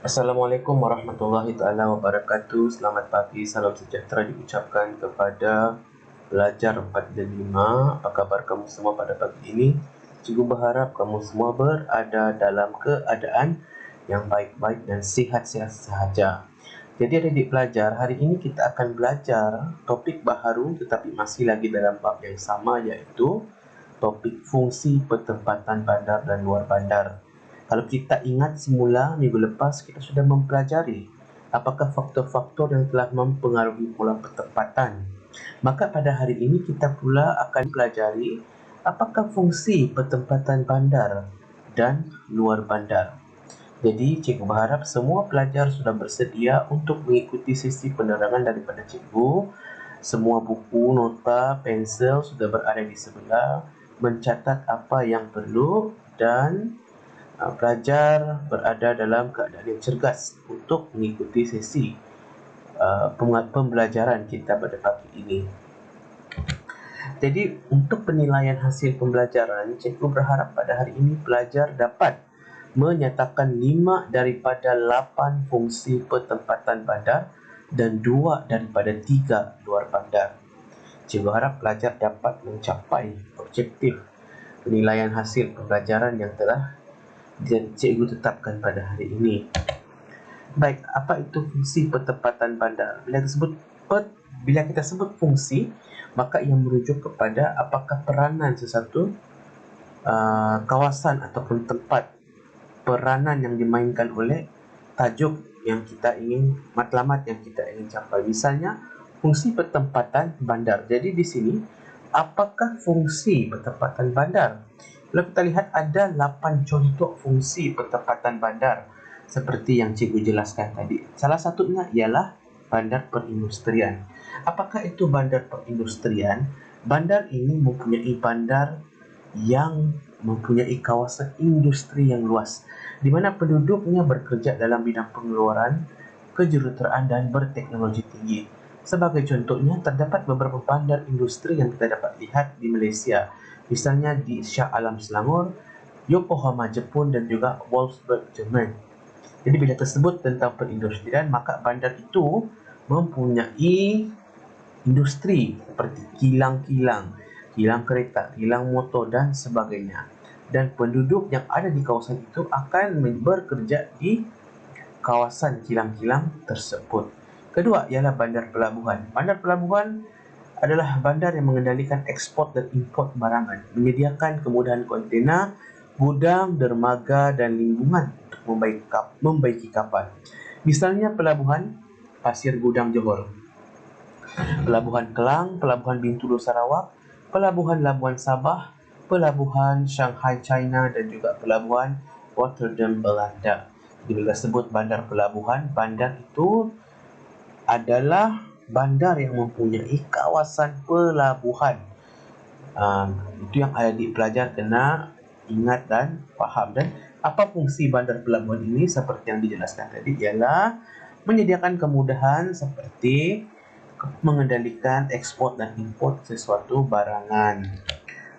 Assalamualaikum warahmatullahi taala wabarakatuh. Selamat pagi, salam sejahtera diucapkan kepada pelajar 4 dan 5. Apa kabar kamu semua pada pagi ini? Cikgu berharap kamu semua berada dalam keadaan yang baik-baik dan sihat-sihat sahaja. Jadi adik-adik pelajar, hari ini kita akan belajar topik baharu tetapi masih lagi dalam bab yang sama, iaitu topik fungsi pertempatan bandar dan luar bandar. Kalau kita ingat semula minggu lepas kita sudah mempelajari apakah faktor-faktor yang telah mempengaruhi pola pertempatan. Maka pada hari ini kita pula akan pelajari apakah fungsi pertempatan bandar dan luar bandar. Jadi cikgu berharap semua pelajar sudah bersedia untuk mengikuti sesi penerangan daripada cikgu. Semua buku, nota, pensel sudah berada di sebelah, mencatat apa yang perlu dan pelajar berada dalam keadaan yang cergas untuk mengikuti sesi pembelajaran kita pada pagi ini. Jadi untuk penilaian hasil pembelajaran, cikgu berharap pada hari ini pelajar dapat menyatakan 5 daripada 8 fungsi pertempatan bandar dan 2 daripada 3 luar bandar. Cikgu harap pelajar dapat mencapai objektif penilaian hasil pembelajaran yang telah cikgu tetapkan pada hari ini. Baik, apa itu fungsi pertempatan bandar? Bila kita sebut fungsi, maka ia merujuk kepada apakah peranan sesuatu kawasan ataupun tempat, peranan yang dimainkan oleh tajuk yang kita ingin, matlamat yang kita ingin capai. Misalnya, fungsi pertempatan bandar. Jadi di sini, apakah fungsi pertempatan bandar? Kalau kita lihat ada 8 contoh fungsi pertempatan bandar seperti yang cikgu jelaskan tadi. Salah satunya ialah bandar perindustrian. Apakah itu bandar perindustrian? Bandar ini mempunyai bandar yang mempunyai kawasan industri yang luas, di mana penduduknya bekerja dalam bidang pengeluaran, kejuruteraan dan berteknologi tinggi. Sebagai contohnya, terdapat beberapa bandar industri yang kita dapat lihat di Malaysia, misalnya di Shah Alam Selangor, Yokohama Jepun dan juga Wolfsburg Jerman. Jadi bila tersebut tentang perindustrian, maka bandar itu mempunyai industri seperti kilang-kilang, kilang kereta, kilang motor dan sebagainya. Dan penduduk yang ada di kawasan itu akan bekerja di kawasan kilang-kilang tersebut. Kedua ialah bandar pelabuhan. Bandar pelabuhan adalah bandar yang mengendalikan ekspor dan import barangan, menyediakan kemudahan kontena, gudang, dermaga dan lingkungan untuk membaiki kapal. Misalnya pelabuhan Pasir Gudang Johor, Pelabuhan Kelang, Pelabuhan Bintulu Sarawak, Pelabuhan Labuan Sabah, Pelabuhan Shanghai China dan juga Pelabuhan Rotterdam Belanda. Jadi bila sebut bandar pelabuhan, bandar itu adalah bandar yang mempunyai kawasan pelabuhan. Itu yang adik pelajar kena ingat dan faham. Dan apa fungsi bandar pelabuhan ini seperti yang dijelaskan tadi ialah menyediakan kemudahan seperti mengendalikan ekspor dan import sesuatu barangan.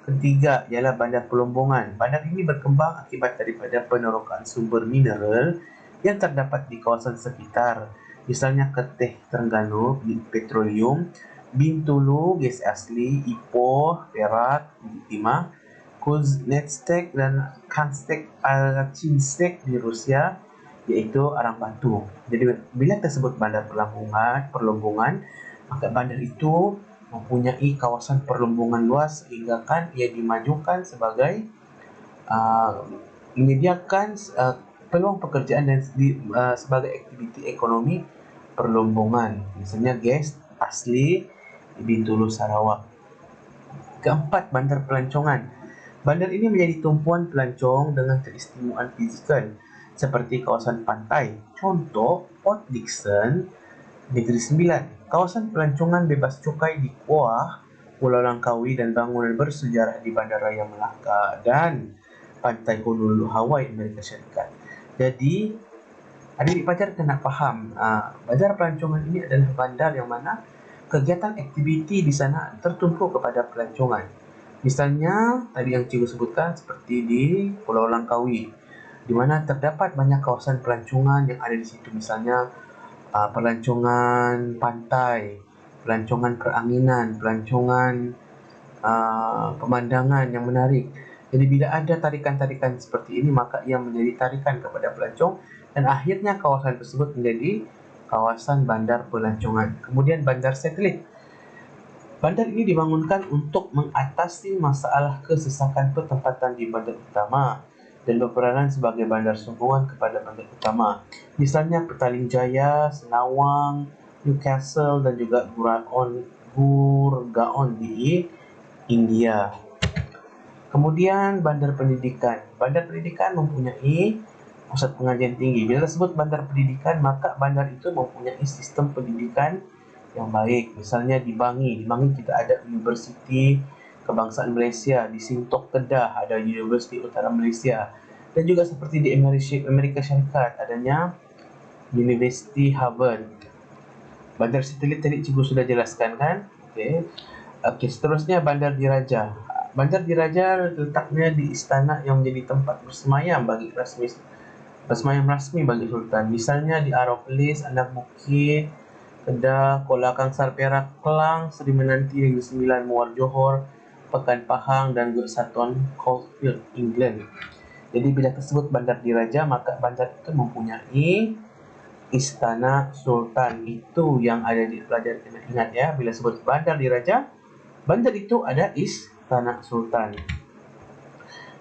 Ketiga ialah bandar pelombongan. Bandar ini berkembang akibat daripada penerokaan sumber mineral yang terdapat di kawasan sekitar. Misalnya Keteh Terengganu, petroleum, Bintulu, gas asli, Ipoh, Perak, Bukit Timah, Kuznetstek dan Kanstek Alchinstek di Rusia, iaitu Arang Batu. Jadi bila tersebut bandar perlombongan, maka bandar itu mempunyai kawasan perlombongan luas sehingga kan ia dimajukan sebagai menyediakan peluang pekerjaan dan sebagai aktiviti ekonomi perlombongan, misalnya gas asli di Bintulu Sarawak. Keempat, bandar pelancongan. Bandar ini menjadi tumpuan pelancong dengan keistimewaan fizikal seperti kawasan pantai. Contoh, Port Dickson, Negeri Sembilan. Kawasan pelancongan bebas cukai di Kuah, Pulau Langkawi dan bangunan bersejarah di Bandaraya Melaka dan Pantai Honolulu, Hawaii, Amerika Syarikat. Jadi, adik pelajar kena faham, bandar pelancongan ini adalah bandar yang mana kegiatan aktiviti di sana tertumpu kepada pelancongan. Misalnya, tadi yang cikgu sebutkan seperti di Pulau Langkawi, di mana terdapat banyak kawasan pelancongan yang ada di situ, misalnya pelancongan pantai, pelancongan peranginan, pelancongan pemandangan yang menarik. Jadi bila ada tarikan-tarikan seperti ini, maka ia menjadi tarikan kepada pelancong dan akhirnya kawasan tersebut menjadi kawasan bandar pelancongan. Kemudian bandar satelit. Bandar ini dibangunkan untuk mengatasi masalah kesesakan pertempatan di bandar utama dan berperanan sebagai bandar sambungan kepada bandar utama. Misalnya Petaling Jaya, Senawang, Newcastle dan juga Gurgaon di India. Kemudian bandar pendidikan. Bandar pendidikan mempunyai pusat pengajian tinggi. Bila disebut bandar pendidikan, maka bandar itu mempunyai sistem pendidikan yang baik. Misalnya di Bangi kita ada Universiti Kebangsaan Malaysia, di Sintok Kedah ada Universiti Utara Malaysia, dan juga seperti di Amerika Syarikat adanya University Harvard. Bandar satelit tadi cikgu sudah jelaskan kan? Okey, seterusnya Bandar Diraja. Bandar Diraja letaknya di istana yang menjadi tempat bersemayam rasmi bagi sultan. Misalnya di Aeropolis, Anak Bukit, Kedah, Kuala Kangsar Perak, Kelang, Seri Menanti, Negeri Sembilan, Muar Johor, Pekan Pahang dan Satuan Caulfield, England. Jadi bila tersebut Bandar Diraja, maka bandar itu mempunyai istana sultan. Itu yang ada di pelajaran, kena ingat ya. Bila sebut Bandar Diraja, bandar itu ada istana sultan.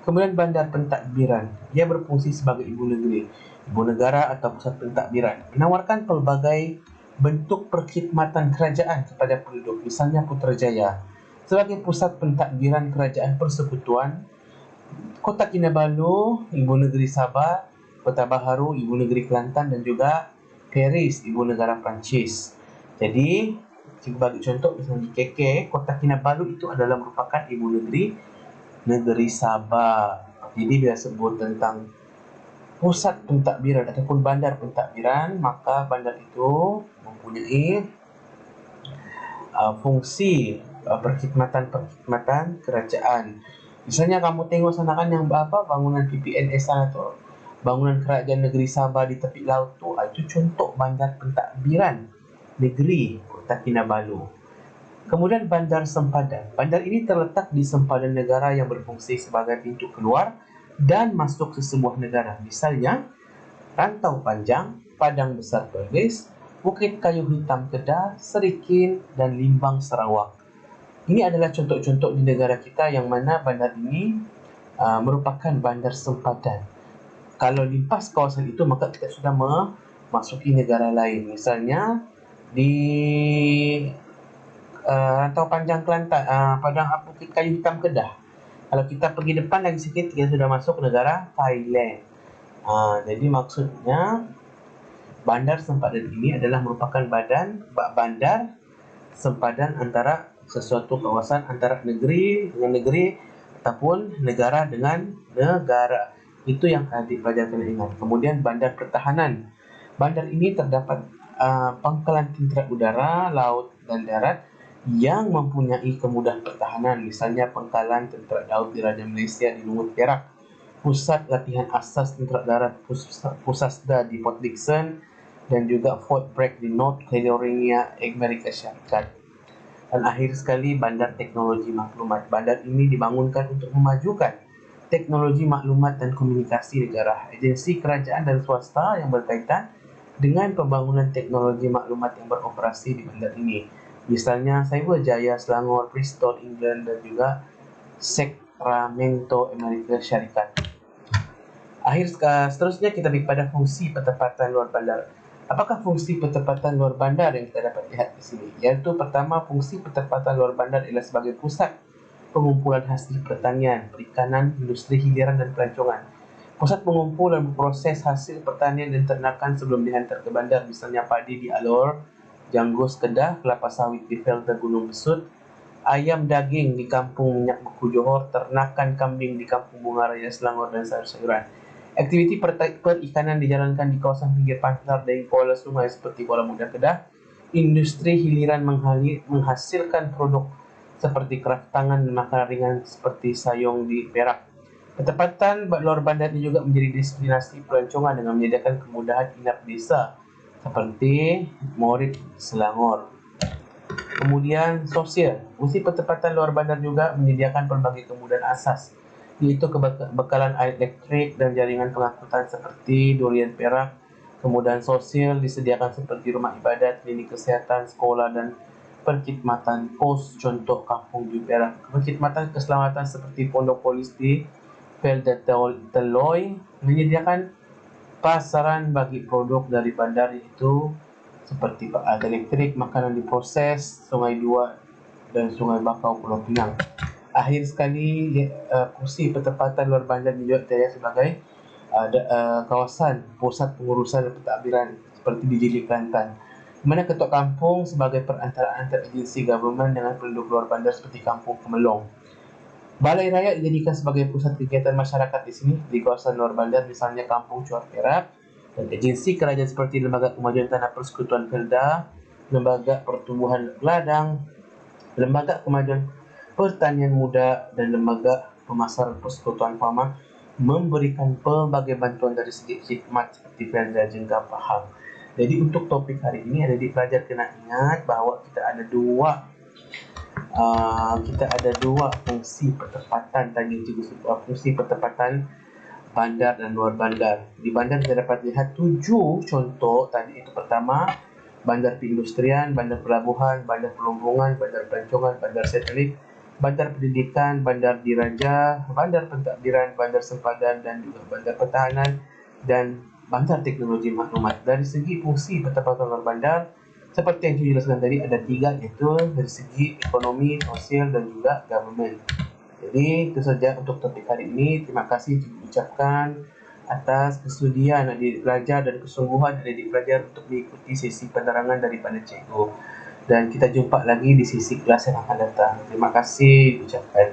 Kemudian bandar pentadbiran. Ia berfungsi sebagai ibu negeri, ibu negara atau pusat pentadbiran. Menawarkan pelbagai bentuk perkhidmatan kerajaan kepada penduduk. Misalnya Putrajaya sebagai pusat pentadbiran kerajaan persekutuan, Kota Kinabalu, ibu negeri Sabah, Kota Baharu, ibu negeri Kelantan dan juga Paris, ibu negara Perancis. Jadi, cikgu bagi contoh misalnya di KK, Kota Kinabalu itu adalah merupakan ibu negeri Sabah. Jadi bila sebut tentang pusat pentadbiran ataupun bandar pentadbiran, maka bandar itu mempunyai fungsi perkhidmatan kerajaan. Misalnya kamu tengok sana kan yang bangunan PPNS sana tu, bangunan kerajaan negeri Sabah di tepi laut tu, itu contoh bandar pentadbiran negeri Kota Kinabalu. Kemudian bandar sempadan. Bandar ini terletak di sempadan negara yang berfungsi sebagai pintu keluar dan masuk ke sebuah negara. Misalnya Rantau Panjang, Padang Besar Perlis, Bukit Kayu Hitam Kedah, Serikin dan Limbang Sarawak. Ini adalah contoh-contoh di negara kita yang mana bandar ini merupakan bandar sempadan. Kalau limpas kawasan itu, maka kita sudah memasuki negara lain. Misalnya di Rantau Panjang Kelantan, Padang Bukit Kayu Hitam Kedah. Kalau kita pergi depan lagi sikit, kita sudah masuk negara Thailand. Jadi maksudnya bandar sempadan ini adalah merupakan bandar sempadan antara sesuatu kawasan antara negeri dengan negeri ataupun negara dengan negara. Itu yang pelajar kena ingat. Kemudian bandar pertahanan. Bandar ini terdapat pangkalan tentera udara, laut dan darat yang mempunyai kemudahan pertahanan. Misalnya pangkalan tentera laut di Raja Malaysia di Lumut Perak, pusat latihan asas tentera darat Pusasda di Port Dickson, dan juga Fort Bragg di North Carolina, Amerika Syarikat. Dan akhir sekali bandar teknologi maklumat. Bandar ini dibangunkan untuk memajukan teknologi maklumat dan komunikasi negara, agensi kerajaan dan swasta yang berkaitan dengan pembangunan teknologi maklumat yang beroperasi di bandar ini. Misalnya Cyberjaya Selangor, Bristol, England dan juga Sacramento, Amerika Syarikat. Seterusnya kita pergi pada fungsi pertempatan luar bandar. Apakah fungsi pertempatan luar bandar yang kita dapat lihat di sini? Iaitu pertama, fungsi pertempatan luar bandar ialah sebagai pusat pengumpulan hasil pertanian, perikanan, industri hiliran dan pelancongan. Pusat pengumpulan proses hasil pertanian dan ternakan sebelum dihantar ke bandar, misalnya padi di Alor, janggus Kedah, kelapa sawit di Felda Gunung Besut, ayam daging di Kampung Minyak Beku Johor, ternakan kambing di Kampung Bunga Raya Selangor dan sayur-sayuran. Aktiviti perikanan dijalankan di kawasan pinggir pantai dan kuala sungai seperti Kuala Muda Kedah. Industri hiliran menghasilkan produk seperti kraft tangan dan makanan ringan seperti sayong di Perak. Ketepatan luar bandar ini juga menjadi destinasi pelancongan dengan menyediakan kemudahan inap desa seperti Morit Selangor. Kemudian sosial, fungsi pertempatan luar bandar juga menyediakan pelbagai kemudahan asas, yaitu kebekalan air elektrik dan jaringan pengangkutan seperti Durian Perak. Kemudahan sosial disediakan seperti rumah ibadat, klinik kesehatan, sekolah, dan perkhidmatan pos, contoh Kampung di Perak. Perkhidmatan keselamatan seperti Pondok Polis di Velda Teloy menyediakan pasaran bagi produk dari bandar, yaitu seperti alat elektrik, makanan diproses, Sungai Dua dan Sungai Bakau Pulau Pinang. Akhir sekali, fungsi pertempatan luar bandar juga terlihat sebagai kawasan pusat pengurusan dan pentadbiran seperti di Jili Kelantan, di mana Ketua Kampung sebagai perantaraan antara agensi government dengan penduduk luar bandar seperti Kampung Kemelong. Balai Raya dijadikan sebagai pusat kegiatan masyarakat di sini di kawasan luar bandar, misalnya Kampung Cuar Perak, dan agensi kerajaan seperti Lembaga Kemajuan Tanah Persekutuan Felda, Lembaga Pertumbuhan Ladang, Lembaga Kemajuan Pertanian Muda, dan Lembaga Pemasaran Persekutuan Farmer memberikan pelbagai bantuan dari segi khidmat seperti Felda jengka faham. Jadi untuk topik hari ini, adik pelajar kena ingat bahawa kita ada dua fungsi pertempatan tadi, fungsi pertempatan bandar dan luar bandar. Di bandar kita dapat lihat 7 contoh tadi, itu pertama bandar perindustrian, bandar pelabuhan, bandar perhubungan, bandar pelancongan, bandar satelit, bandar pendidikan, bandar diraja, bandar pentadbiran, bandar sempadan, dan juga bandar pertahanan, dan bandar teknologi maklumat. Dari segi fungsi pertempatan luar bandar, seperti yang saya jelaskan tadi, ada 3, yaitu dari segi ekonomi, sosial, dan juga government. Jadi itu saja untuk topik hari ini. Terima kasih diucapkan atas kesudian adik pelajar dan kesungguhan adik pelajar untuk mengikuti sesi penerangan daripada cikgu. Dan kita jumpa lagi di sesi kelas yang akan datang. Terima kasih diucapkan.